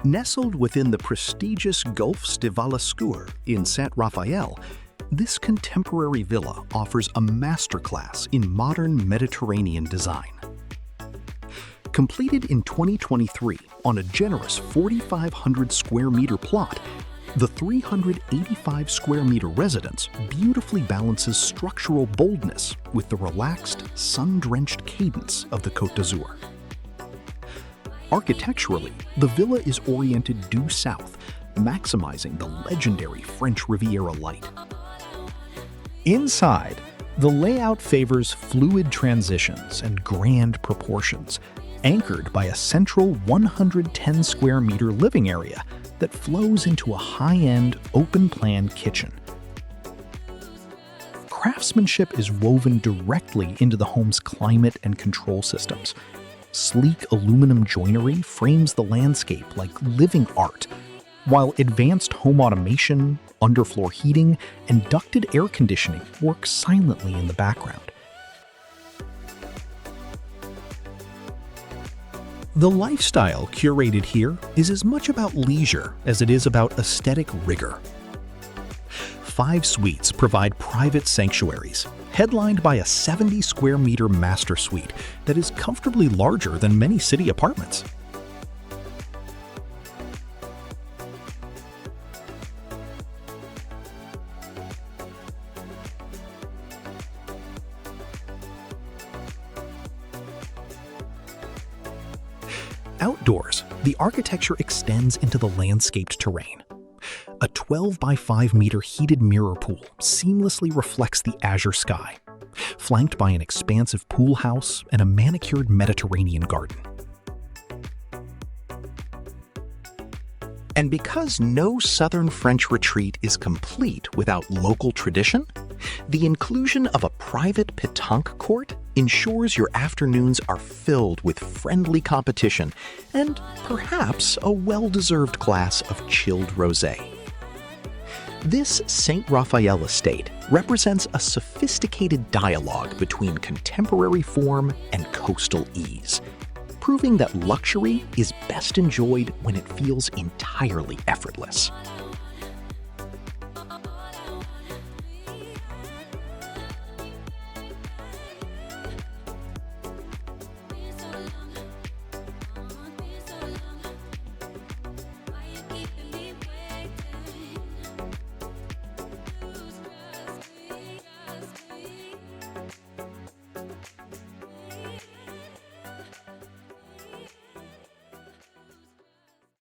Nestled within the prestigious Golfs de Valescure in Saint-Raphaël, this contemporary villa offers a masterclass in modern Mediterranean design. Completed in 2023 on a generous 4,500 square meter plot, the 385 square meter residence beautifully balances structural boldness with the relaxed, sun-drenched cadence of the Côte d'Azur. Architecturally, the villa is oriented due south, maximizing the legendary French Riviera light. Inside, the layout favors fluid transitions and grand proportions, anchored by a central 110 square meter living area that flows into a high-end, open-plan kitchen. Craftsmanship is woven directly into the home's climate and control systems. Sleek aluminum joinery frames the landscape like living art, while advanced home automation, underfloor heating, and ducted air conditioning work silently in the background. The lifestyle curated here is as much about leisure as it is about aesthetic rigor. 5 suites provide private sanctuaries, headlined by a 70 square meter master suite that is comfortably larger than many city apartments. Outdoors, the architecture extends into the landscaped terrain. A 12 by 5 meter heated mirror pool seamlessly reflects the azure sky, flanked by an expansive pool house and a manicured Mediterranean garden. And because no southern French retreat is complete without local tradition, the inclusion of a private pétanque court ensures your afternoons are filled with friendly competition and perhaps a well-deserved glass of chilled rosé. This Saint-Raphaël estate represents a sophisticated dialogue between contemporary form and coastal ease, proving that luxury is best enjoyed when it feels entirely effortless.